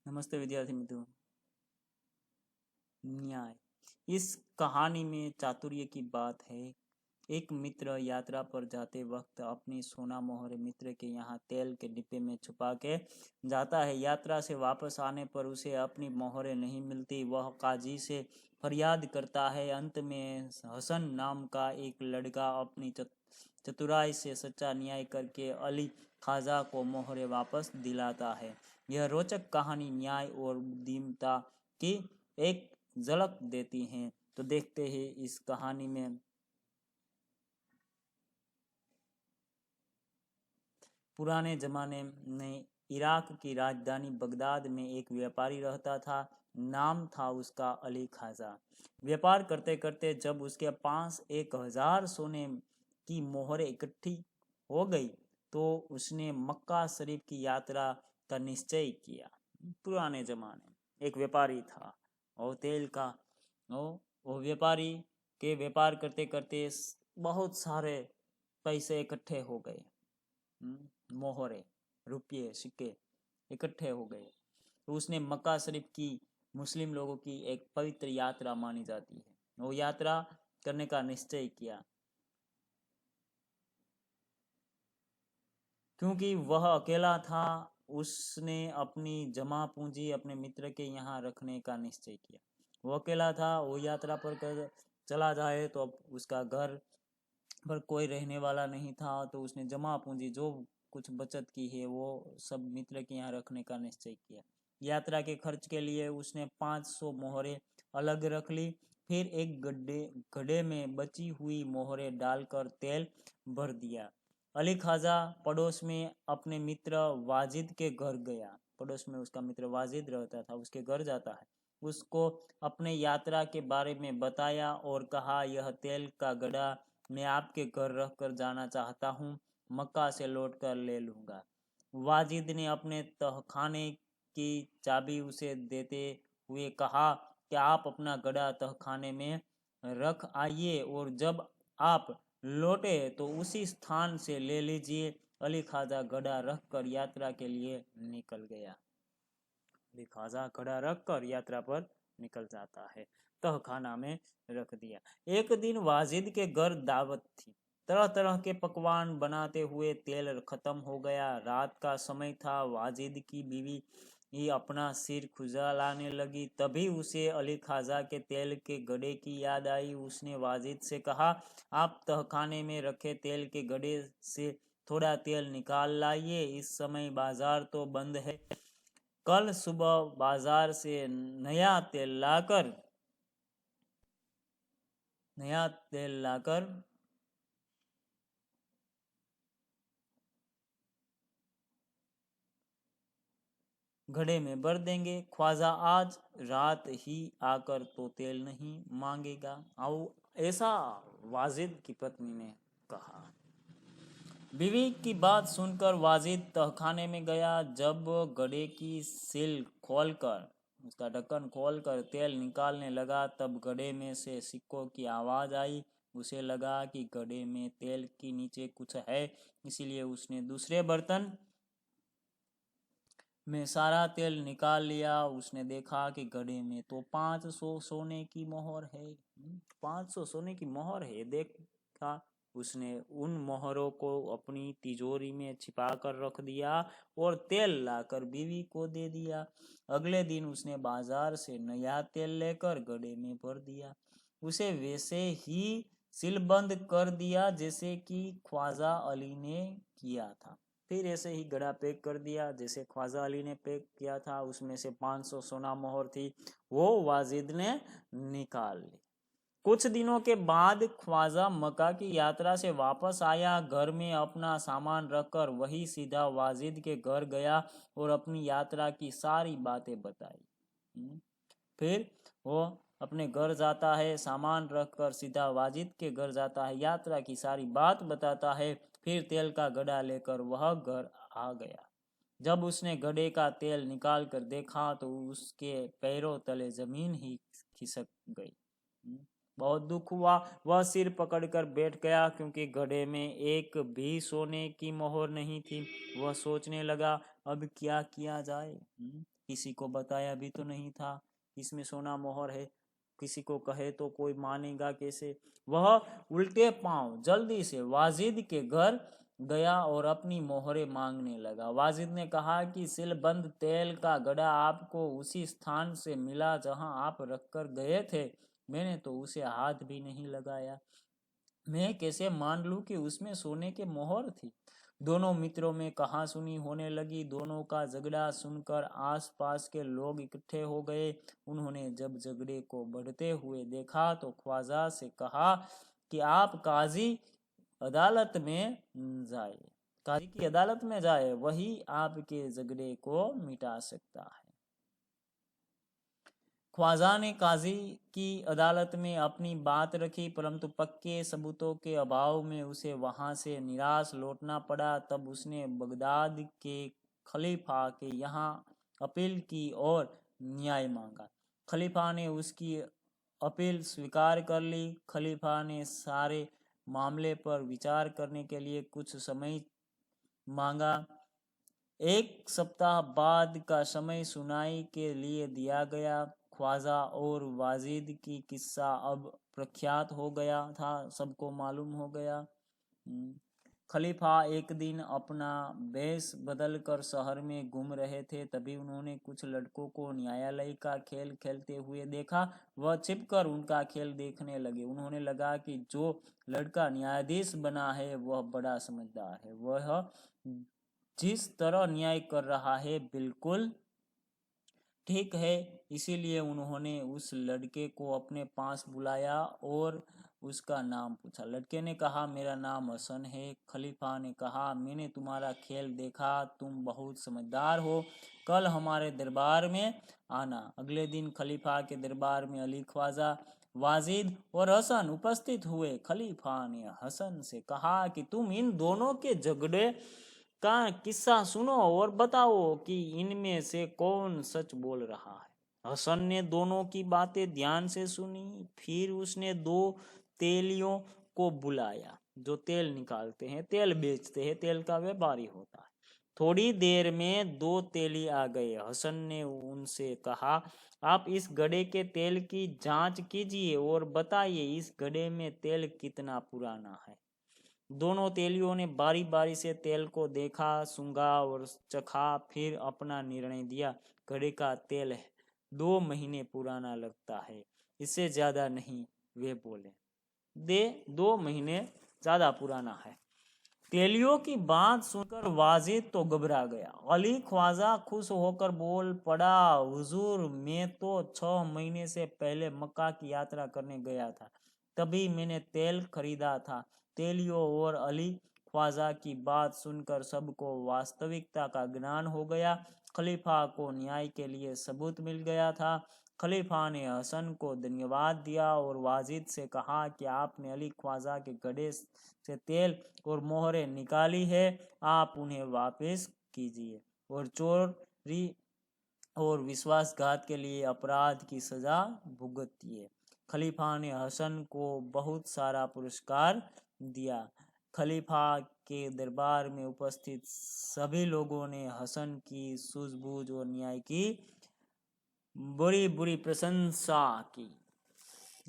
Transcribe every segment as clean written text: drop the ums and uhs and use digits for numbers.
नमस्ते विद्यार्थी मित्रों। न्याय इस कहानी में चातुर्य की बात है। एक मित्र यात्रा पर जाते वक्त अपनी सोना मोहरे मित्र के यहाँ तेल के डिब्बे में छुपा के जाता है। यात्रा से वापस आने पर उसे अपनी मोहरे नहीं मिलती। वह काजी से फरियाद करता है। अंत में हसन नाम का एक लड़का अपनी चतुराई से सच्चा न्याय करके अली खाजा को मोहरे वापस दिलाता है। यह रोचक कहानी न्याय और बुद्धिमत्ता की एक झलक देती है। तो देखते हैं इस कहानी में। पुराने जमाने में इराक की राजधानी बगदाद में एक व्यापारी रहता था। नाम था उसका अली खाजा। व्यापार करते करते जब उसके पास 1000 सोने की मोहरें इकट्ठी हो गई तो उसने मक्का शरीफ की यात्रा का निश्चय किया। पुराने जमाने एक व्यापारी था और तेल का वो व्यापारी के व्यापार करते करते बहुत सारे पैसे इकट्ठे हो गए। मोहरे रुपये सिक्के इकट्ठे हो गए तो उसने मक्का शरीफ की मुस्लिम लोगों की एक पवित्र यात्रा मानी जाती है, वो यात्रा करने का निश्चय किया। क्योंकि वह अकेला था, उसने अपनी जमा पूंजी अपने मित्र के यहाँ रखने का निश्चय किया। वो अकेला था, वो यात्रा पर कर चला जाए तो अब उसका घर पर कोई रहने वाला नहीं था, तो उसने जमा पूंजी जो कुछ बचत की है वो सब मित्र के यहाँ रखने का निश्चय किया। यात्रा के खर्च के लिए उसने 500 मोहरें अलग रख ली। फिर एक गड्ढे में बची हुई मोहरें डालकर तेल भर दिया। अली खाजा पड़ोस में अपने मित्र वाजिद के घर गया। पड़ोस में उसका मित्र वाजिद रहता था, उसके घर जाता है। उसको अपने यात्रा के बारे में बताया और कहा, यह तेल का गड्ढा मैं आपके घर रख कर जाना चाहता हूँ, मक्का से लौट कर ले लूँगा। वाजिद ने अपने तहखाने की चाबी उसे देते हुए कहा कि आप अपना गड्ढा तहखाने में रख आइए और जब आप लौटे तो उसी स्थान से ले लीजिए। अली खाजा गड्ढा रख कर यात्रा के लिए निकल गया। अली खाजा गड्ढा रख कर यात्रा पर निकल जाता है। तहखाना में रख दिया। एक दिन वाजिद के घर दावत थी। तरह तरह के पकवान बनाते हुए तेल खत्म हो गया। रात का समय था। वाजिद की बीवी ही अपना सिर खुजलाने लगी। तभी उसे अली खाजा के तेल के गड्ढे की याद आई। उसने वाजिद से कहा, आप तहखाने में रखे तेल के गड्ढे से थोड़ा तेल निकाल लाइए। इस समय बाजार तो बंद है। कल सुबह बाजार से नया तेल लाकर घड़े में भर देंगे। ख्वाजा आज रात ही आकर तो तेल नहीं मांगेगा। आओ, ऐसा वाजिद की पत्नी ने कहा। बीवी की बात सुनकर वाजिद तहखाने में गया। जब घड़े की सील खोलकर उसका ढक्कन खोलकर तेल निकालने लगा तब घड़े में से सिक्कों की आवाज आई। उसे लगा कि घड़े में तेल के नीचे कुछ है, इसीलिए उसने दूसरे बर्तन में सारा तेल निकाल लिया। उसने देखा कि घड़े में तो 500 सोने की मोहर है। 500 सोने की मोहर है। देखा उसने उन मोहरों को अपनी तिजोरी में छिपा कर रख दिया और तेल लाकर बीवी को दे दिया। अगले दिन उसने बाजार से नया तेल लेकर घड़े में भर दिया। उसे वैसे ही सीलबंद कर दिया जैसे कि ख्वाजा अली ने किया था। फिर ऐसे ही घड़ा पैक कर दिया जैसे ख्वाजा अली ने पैक किया था। उसमें से 500 सोना मोहर थी, वो वाजिद ने निकाल ली। कुछ दिनों के बाद ख्वाजा मक्का की यात्रा से वापस आया। घर में अपना सामान रखकर वही सीधा वाजिद के घर गया और अपनी यात्रा की सारी बातें बताई। फिर वो अपने घर जाता है, सामान रखकर सीधा वाजिद के घर जाता है, यात्रा की सारी बात बताता है। फिर तेल का घड़ा लेकर वह घर आ गया। जब उसने घड़े का तेल निकाल कर देखा तो उसके पैरों तले जमीन ही खिसक गई। बहुत दुख हुआ। वह सिर पकड़कर बैठ गया क्योंकि घड़े में एक भी सोने की मोहर नहीं थी। वह सोचने लगा, अब क्या किया जाए? किसी को बताया भी तो नहीं था इसमें सोना मोहर है, किसी को कहे तो कोई मानेगा कैसे? वह उल्टे पांव जल्दी से वाजिद के घर गया और अपनी मोहरें मांगने लगा। वाजिद ने कहा कि सीलबंद तेल का गड़ा आपको उसी स्थान से मिला जहां आप रखकर गए थे। मैंने तो उसे हाथ भी नहीं लगाया। मैं कैसे मान लूं कि उसमें सोने के मोहर थी? दोनों मित्रों में कहासुनी होने लगी। दोनों का झगड़ा सुनकर आसपास के लोग इकट्ठे हो गए। उन्होंने जब झगड़े को बढ़ते हुए देखा तो ख्वाजा से कहा कि आप काजी अदालत में जाए, काजी की अदालत में जाए, वही आपके झगड़े को मिटा सकता है। ख्वाजा ने काजी की अदालत में अपनी बात रखी, परंतु पक्के सबूतों के अभाव में उसे वहां से निराश लौटना पड़ा। तब उसने बगदाद के खलीफा के यहाँ अपील की और न्याय मांगा। खलीफा ने उसकी अपील स्वीकार कर ली। खलीफा ने सारे मामले पर विचार करने के लिए कुछ समय मांगा। 1 सप्ताह बाद का समय सुनाई के लिए दिया गया। ख्वाजा और वाजिद की किस्सा अब प्रख्यात हो गया था, सबको मालूम हो गया। खलीफा एक दिन अपना वेश बदल कर शहर में घूम रहे थे, तभी उन्होंने कुछ लड़कों को न्यायालय का खेल खेलते हुए देखा। वह छिपकर उनका खेल देखने लगे। उन्होंने लगा कि जो लड़का न्यायाधीश बना है वह बड़ा समझदार है। वह जिस तरह न्याय कर रहा है बिल्कुल ठीक है। इसीलिए उन्होंने उस लड़के को अपने पास बुलाया और उसका नाम पूछा। लड़के ने कहा, मेरा नाम हसन है। खलीफा ने कहा, मैंने तुम्हारा खेल देखा, तुम बहुत समझदार हो, कल हमारे दरबार में आना। अगले दिन खलीफा के दरबार में अली ख्वाजा, वाजिद और हसन उपस्थित हुए। खलीफा ने हसन से कहा कि तुम इन दोनों के झगड़े का किस्सा सुनो और बताओ कि इनमें से कौन सच बोल रहा है। हसन ने दोनों की बातें ध्यान से सुनी। फिर उसने 2 तेलियों को बुलाया जो तेल निकालते हैं, तेल बेचते हैं, तेल का व्यापारी होता है। थोड़ी देर में 2 तेली आ गए। हसन ने उनसे कहा, आप इस घड़े के तेल की जांच कीजिए और बताइए इस घड़े में तेल कितना पुराना है। दोनों तेलियों ने बारी बारी से तेल को देखा, सूंघा और चखा, फिर अपना निर्णय दिया। घड़े का तेल 2 महीने पुराना लगता है, इससे ज्यादा नहीं। वे बोले, 2 महीने ज्यादा पुराना है। तेलियों की बात सुनकर वाजिद तो घबरा गया। अली ख्वाजा खुश होकर बोल पड़ा, हुजूर, मैं तो 6 महीने से पहले मक्का की यात्रा करने गया था, तभी मैंने तेल खरीदा था। तेलियों और अली ख्वाजा की बात सुनकर सबको वास्तविकता का ज्ञान हो गया। खलीफा को न्याय के लिए सबूत मिल गया था। खलीफा ने हसन को धन्यवाद दिया और वाजिद से कहा कि आपने अली ख्वाजा के घड़े से तेल और मोहरें निकाली है, आप उन्हें वापस कीजिए और चोरी और विश्वासघात के लिए अपराध की सजा भुगतिए। खलीफा ने हसन को बहुत सारा पुरस्कार दिया। खलीफा के दरबार में उपस्थित सभी लोगों ने हसन की सूझबूझ और न्याय की बड़ी बुरी प्रशंसा की।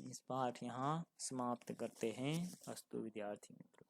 इस पाठ यहाँ समाप्त करते हैं। अस्तु विद्यार्थी मित्रों।